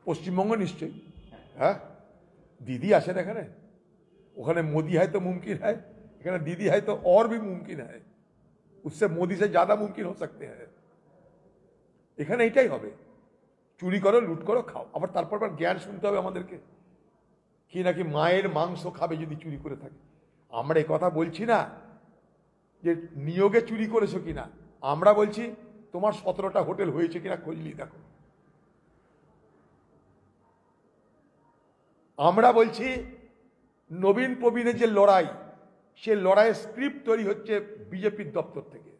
পশ্চিমবঙ্গ নিশ্চয়ই। हाँ दीदी आशेन एखाने ओखाने मोदी है तो मुमकिन है, एखाने दीदी है तो और भी मुमकिन है, उससे मोदी से ज्यादा मुमकिन हो सकते हैं। এখানে এটাই হবে, চুরি করো লুট করো খাও, আবার তারপর জ্ঞান শুনতে হবে আমাদেরকে কি নাকি মায়ের মাংস খাবে যদি চুরি করে থাকে। আমরা এই কথা বলছি না যে নিয়োগে চুরি করেছো কিনা, আমরা বলছি তোমার 17টা হোটেল হয়েছে কিনা খোঁজ নিয়ে দেখো। আমরা বলছি নবীন প্রবীণের যে লড়াই, সে লড়াইয়ের স্ক্রিপ্ট তৈরি হচ্ছে বিজেপির দপ্তর থেকে।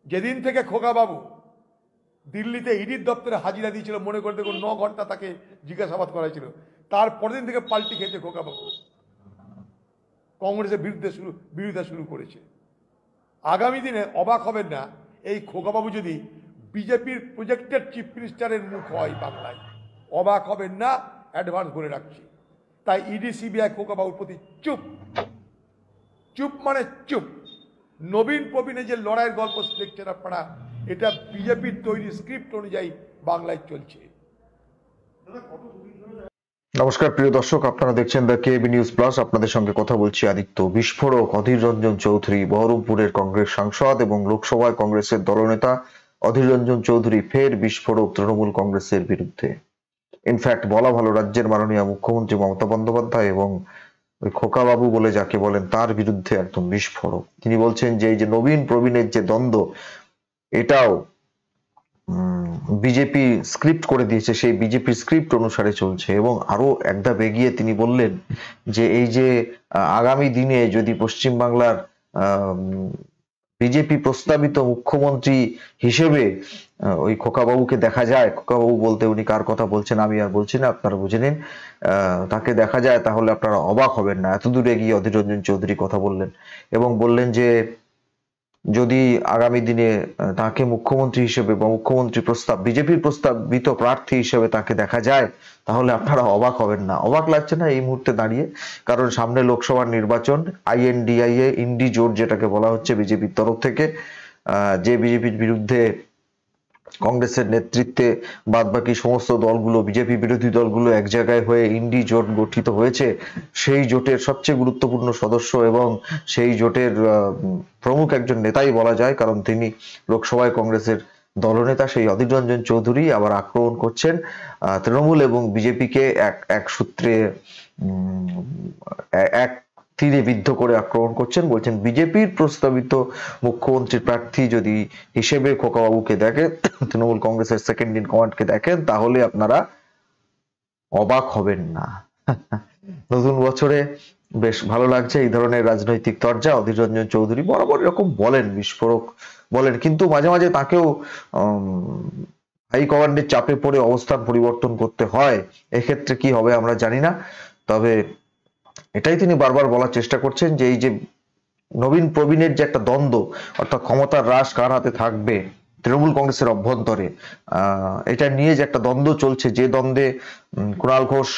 যেদিন থেকে খোকা বাবু দিল্লিতে ইডির দপ্তরে হাজিরা দিয়েছিল, মনে করে দেখুন 9 ঘন্টা তাকে জিজ্ঞাসাবাদ করা ছিল, তারপরের দিন থেকে পাল্টি খেয়েছে খোকা বাবু, কংগ্রেসের বিরোধিতা শুরু করেছে। আগামী দিনে অবাক হবেন না এই খোকা বাবু যদি বিজেপির প্রজেক্টেড চিফ মিনিস্টারের মুখ হয় বাংলায়, অবাক হবেন না, অ্যাডভান্স বলে রাখছি। তাই ইডি সিবিআই খোকা বাবুর প্রতি চুপ, চুপ মানে চুপ। নবীন প্রবীণের যে লড়াইয়ের গল্প দেখছেন আপনারা, এটা বিজেপির তৈরি স্ক্রিপ্ট অনুযায়ী বাংলায় চলছে। নমস্কার প্রিয় দর্শক, আপনারা দেখছেন দ্য কেবি নিউজ প্লাস। আপনাদের সঙ্গে কথা বলছি আদিত্য। বিস্ফোরক অধীর রঞ্জন চৌধুরী, বহরমপুরের কংগ্রেস সাংসদ এবং লোকসভায় কংগ্রেসের দলনেতা অধীর রঞ্জন চৌধুরী ফের বিস্ফোরক তৃণমূল কংগ্রেসের বিরুদ্ধে। ইনফ্যাক্ট বলা ভালো, রাজ্যের মাননীয় মুখ্যমন্ত্রী মমতা বন্দ্যোপাধ্যায় এবং ওই খোকা বাবু বলে যাকে বলেন তার বিরুদ্ধে একদম বিস্ফোরক। তিনি বলছেন যে এই যে নবীন প্রবীণের যে দ্বন্দ্ব, এটাও বিজেপি স্ক্রিপ্ট করে দিয়েছে, সেই বিজেপি স্ক্রিপ্ট অনুসারে চলছে। এবং আরো একদা এগিয়ে তিনি বললেন যে এই যে আগামী দিনে যদি পশ্চিমবাংলার বিজেপি প্রস্তাবিত মুখ্যমন্ত্রী হিসেবে ওই খোকা বাবুকে দেখা যায়, খোকা বাবু বলতে উনি কার কথা বলছেন আমি আর বলছি না, আপনারা বুঝে নিন, তাকে দেখা যায় তাহলে আপনারা অবাক হবেন না। এত দূরে গিয়ে অধীর রঞ্জন চৌধুরী কথা বললেন এবং বললেন যে যদি আগামী দিনে তাকে মুখ্যমন্ত্রী হিসেবে বা মুখ্যমন্ত্রী বিজেপির প্রস্তাবিত প্রার্থী হিসেবে তাকে দেখা যায় তাহলে আপনারা অবাক হবেন না। অবাক লাগছে না এই মুহূর্তে দাঁড়িয়ে, কারণ সামনে লোকসভার নির্বাচন। INDIA ইন্ডি জোট যেটাকে বলা হচ্ছে বিজেপির তরফ থেকে, যে বিজেপির বিরুদ্ধে কংগ্রেসের নেতৃত্বে বাদবাকি সমস্ত দলগুলো, বিজেপি বিরোধী দলগুলো এক জায়গায় হয়ে ইন্ডি জোট গঠিত হয়েছে, সেই জোটের সবচেয়ে গুরুত্বপূর্ণ সদস্য এবং সেই জোটের প্রমুখ একজন নেতাই বলা যায়, কারণ তিনি লোকসভায় কংগ্রেসের দলনেতা, সেই অধীর রঞ্জন চৌধুরী আবার আক্রমণ করছেন তৃণমূল এবং বিজেপিকে এক সূত্রে এক তীরে বিদ্ধ করে আক্রমণ করছেন। বলছেন বিজেপির প্রস্তাবিত মুখ্যমন্ত্রী প্রার্থী যদি হিসেবে খোকা বাবুকে দেখেন, তৃণমূল কংগ্রেসের সেকেন্ড ইন কমান্ডকে দেখেন, তাহলে আপনারা অবাক হবেন না। নতুন বছরে বেশ ভালো লাগছে এই ধরনের রাজনৈতিক চর্চা। অধীর রঞ্জন চৌধুরী বরাবর এরকম বলেন, বিস্ফোরক বলেন, কিন্তু মাঝে মাঝে তাকেও হাইকমান্ডের চাপে পড়ে অবস্থান পরিবর্তন করতে হয়। এক্ষেত্রে কি হবে আমরা জানি না, তবে এটাই তিনি বারবার বলার চেষ্টা করছেন যে এই যে নবীন প্রবীণের যে একটা দ্বন্দ্ব, অর্থাৎ ক্ষমতার রাশ কার হাতে থাকবে তৃণমূল কংগ্রেসের অভ্যন্তরে, এটা নিয়ে যে একটা দ্বন্দ্ব চলছে, যে দ্বন্দ্বে কুণাল ঘোষ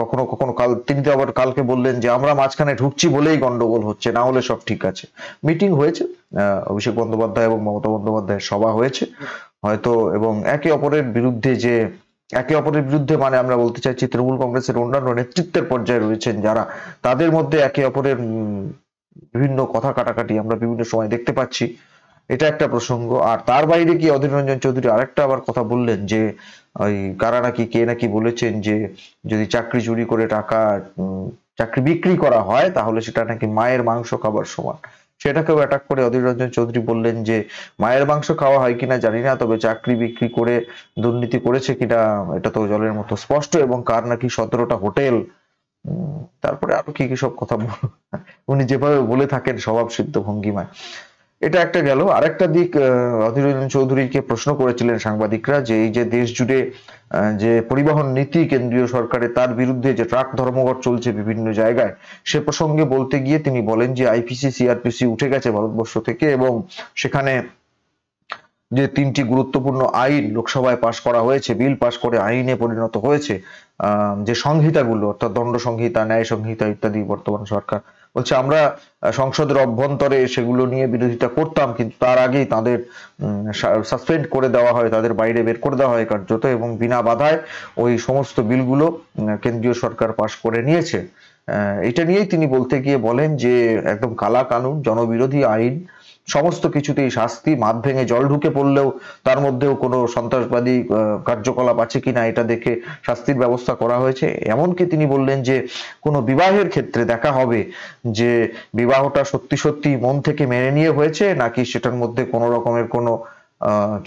কখনো কখনো তিনি তো আবার কালকে বললেন যে আমরা মাঝখানে ঢুকছি বলেই গন্ডগোল হচ্ছে, না হলে সব ঠিক আছে। মিটিং হয়েছে, অভিষেক বন্দ্যোপাধ্যায় এবং মমতা বন্দ্যোপাধ্যায়ের সভা হয়েছে হয়তো, এবং একে অপরের বিরুদ্ধে মানে আমরা বলতে চাইছি তৃণমূল কংগ্রেসের অন্যান্য নেতৃত্বের পর্যায়ে রয়েছেন যারা, তাদের মধ্যে একে অপরের বিভিন্ন কথা কাটাকাটি আমরা বিভিন্ন সময় দেখতে পাচ্ছি, এটা একটা প্রসঙ্গ। আর তার বাইরে কি অধীর রঞ্জন চৌধুরী আরেকটা আবার কথা বললেন যে ওই কে নাকি বলেছেন যে যদি চাকরি চুরি করে টাকা চাকরি বিক্রি করা হয় তাহলে সেটা নাকি মায়ের মাংস খাবার সমান। সেটাকেও অ্যাটাক করে অধীর রঞ্জন চৌধুরী বললেন যে মায়ের মাংস খাওয়া হয় কিনা জানি না, তবে চাকরি বিক্রি করে দুর্নীতি করেছে কিনা এটা তো জলের মতো স্পষ্ট, এবং কার নাকি 17টা হোটেল, তারপরে আরো কি কি সব কথা উনি যেভাবে বলে থাকেন স্বভাব সিদ্ধ ভঙ্গিমায়। এটা একটা গেল। আরেকটা দিক, অধীর রঞ্জন চৌধুরীকে প্রশ্ন করেছিলেন সাংবাদিকরা যে এই যে দেশ জুড়ে যে পরিবহন নীতি কেন্দ্রীয় সরকারের, তার বিরুদ্ধে যে ট্রাক ধর্মঘট চলছে বিভিন্ন জায়গায়, সে প্রসঙ্গে বলতে গিয়ে তিনি বলেন যে IPC CRPC উঠে গেছে ভারতবর্ষ থেকে, এবং সেখানে যে 3টি গুরুত্বপূর্ণ আইন লোকসভায় পাশ করা হয়েছে, বিল পাশ করে আইনে পরিণত হয়েছে, যে সংহিতাগুলো অর্থাৎ দণ্ড সংহিতা, ন্যায় সংহিতা ইত্যাদি বর্তমান সরকার বলছে আমরা সংসদের অভ্যন্তরে সেগুলো নিয়ে বিরোধিতা করতাম, কিন্তু তার আগেই তাদের সাসপেন্ড করে দেওয়া হয়, তাদের বাইরে বের করে দেওয়া হয় কার্যত, এবং বিনা বাধায় ওই সমস্ত বিলগুলো কেন্দ্রীয় সরকার পাশ করে নিয়েছে। এটা নিয়েই তিনি বলতে গিয়ে বলেন যে একদম কালা কানুন, জনবিরোধী আইন, সমস্ত কিছুতেই শাস্তি, মাঠ ভেঙে জল ঢুকে পড়লেও তার মধ্যেও কোনো সন্ত্রাসবাদী কার্যকলাপ আছে কিনা এটা দেখে শাস্তির ব্যবস্থা করা হয়েছে। এমনকি তিনি বললেন যে কোনো বিবাহের ক্ষেত্রে দেখা হবে যে বিবাহটা সত্যি সত্যি মন থেকে মেনে নিয়ে হয়েছে নাকি সেটার মধ্যে কোনো রকমের কোনো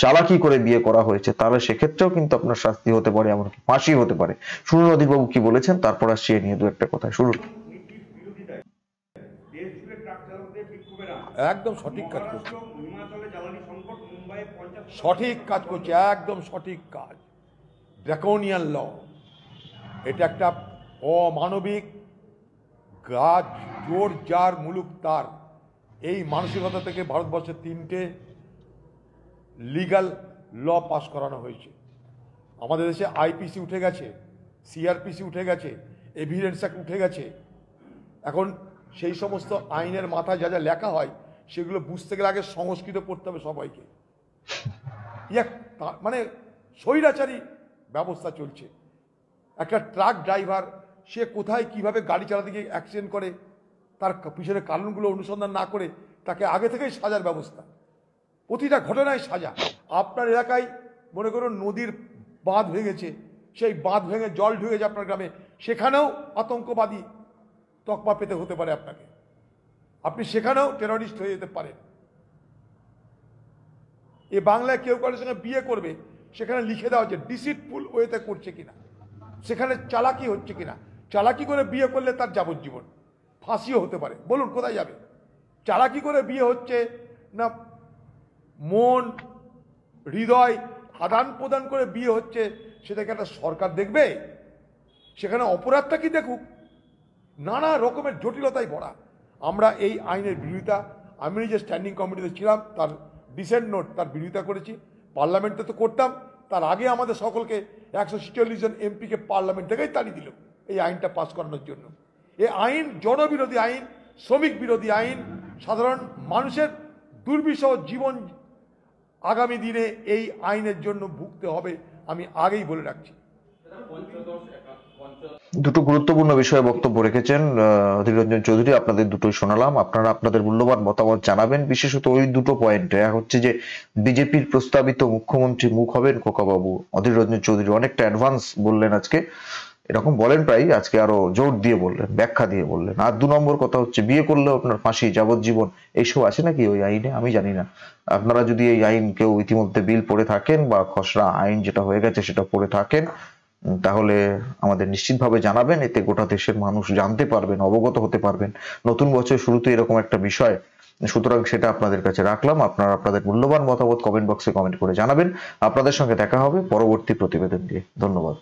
চালাকি করে বিয়ে করা হয়েছে, তাহলে সেক্ষেত্রেও কিন্তু আপনার শাস্তি হতে পারে, এমনকি ফাঁসি হতে পারে। শুনুন অধীরবাবু কি বলেছেন, তারপর আসছি এ নিয়ে দু একটা কথা। শুনুন। একদম সঠিক কাজ করছে, সঠিক কাজ করছে, একদম সঠিক কাজ। ড্রাকোনিয়ান ল, এটা একটা অমানবিক, গাছ জোর যার মুলুক তার, এই মানসিকতা থেকে ভারতবর্ষে 3টে লিগাল ল পাস করানো হয়েছে। আমাদের দেশে আইপিসি উঠে গেছে, সিআরপিসি উঠে গেছে, এভিডেন্স অ্যাক্ট উঠে গেছে। এখন সেই সমস্ত আইনের মাথায় যা যা লেখা হয় সেগুলো বুঝতে গেলে আগে সংস্কৃত পড়তে হবে সবাইকে। মানে স্বৈরাচারী ব্যবস্থা চলছে। একটা ট্রাক ড্রাইভার সে কোথায় কিভাবে গাড়ি চালাতে গিয়ে অ্যাক্সিডেন্ট করে, তার পিছনে কারণগুলো অনুসন্ধান না করে তাকে আগে থেকেই সাজার ব্যবস্থা, প্রতিটা ঘটনায় সাজা। আপনার এলাকায় মনে করুন নদীর বাঁধ ভেঙেছে, সেই বাঁধ ভেঙে জল ঢুকেছে আপনার গ্রামে, সেখানেও আতঙ্কবাদী তকমা পেতে হতে পারে আপনাকে, আপনি সেখানেও টেররিস্ট হয়ে যেতে পারেন। এ বাংলায় কেউ কারোর সঙ্গে বিয়ে করবে, সেখানে লিখে দেওয়া হচ্ছে ডিসিটফুল ওয়েতে করছে কিনা, সেখানে চালাকি হচ্ছে কিনা। চালাকি করে বিয়ে করলে তার যাবজ্জীবন, ফাঁসিও হতে পারে। বলুন কোথায় যাবে? চালাকি করে বিয়ে হচ্ছে না মন হৃদয় আদান প্রদান করে বিয়ে হচ্ছে, সেটাকে একটা সরকার দেখবে? সেখানে অপরাধটা কি দেখুক? নানা রকমের জটিলতায় ভরা। আমরা এই আইনের বিরোধিতা, আমি নিজে স্ট্যান্ডিং কমিটিতে ছিলাম, তার ডিসেন্ট নোট, তার বিরোধিতা করেছি। পার্লামেন্টে তো করতাম, তার আগে আমাদের সকলকে 146 জন এমপিকে পার্লামেন্ট থেকেই তাড়িয়ে দিল এই আইনটা পাস করানোর জন্য। এই আইন জনবিরোধী আইন, শ্রমিক বিরোধী আইন, সাধারণ মানুষের দুর্বিষহ জীবন আগামী দিনে এই আইনের জন্য ভুগতে হবে, আমি আগেই বলে রাখছি। দুটো গুরুত্বপূর্ণ বিষয়ে বক্তব্য রেখেছেন অধীর রঞ্জন চৌধুরী, আপনাদের দুটোই শোনালাম। আপনারা আপনাদের মূল্যবান মতামত জানাবেন, বিশেষত ওই দুটো পয়েন্টে। এক হচ্ছে যে বিজেপির প্রস্তাবিত মুখ্যমন্ত্রী মুখ হবেন খোকাবাবু। অধীর রঞ্জন চৌধুরী অনেকটা অ্যাডভান্স বললেন আজকে, এরকম বলেন প্রায়, আজকে আরো জোর দিয়ে বললেন, ব্যাখ্যা দিয়ে বললেন। আর 2 নম্বর কথা হচ্ছে বিয়ে করলেও আপনার ফাঁসি, যাবজ্জীবন, এইসব আছে নাকি ওই আইনে? আমি জানি না। আপনারা যদি এই আইন কেউ ইতিমধ্যে বিল পড়ে থাকেন বা খসড়া আইন যেটা হয়ে গেছে সেটা পড়ে থাকেন, তাহলে আমাদের নিশ্চিতভাবে জানাবেন, এতে গোটা দেশের মানুষ জানতে পারবেন, অবগত হতে পারবেন। নতুন বছর শুরুতে এরকম একটা বিষয়, সুতরাং সেটা আপনাদের কাছে রাখলাম। আপনারা আপনাদের মূল্যবান মতামত কমেন্ট বক্সে কমেন্ট করে জানাবেন। আপনাদের সঙ্গে দেখা হবে পরবর্তী প্রতিবেদন দিয়ে। ধন্যবাদ।